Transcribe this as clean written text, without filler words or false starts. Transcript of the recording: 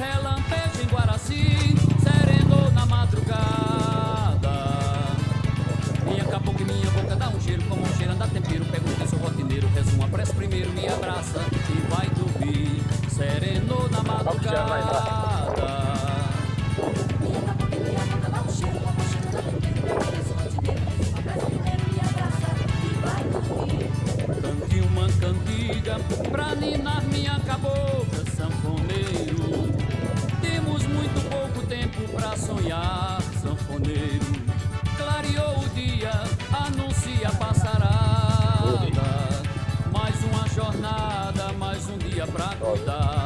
relampejo em Guaraci, serenou na madrugada. Minha cabocla e minha boca dá um cheiro, como um cheiro anda tempero. Pergunta sou rotineiro, rezo uma prece primeiro, me abraça e vai dormir. Serenou na madrugada. Minha cabocla e minha boca dá um cheiro, como um cheiro anda tempero. Rezo rotineiro, rezo uma prece primeiro, me abraça e vai dormir. Cante uma cantiga pra ninar minha cabocla, sanfoneiro. Temos muito pouco tempo pra sonhar, sanfoneiro. Clareou o dia, anuncia a passarada. Mais uma jornada, mais um dia pra cuidar.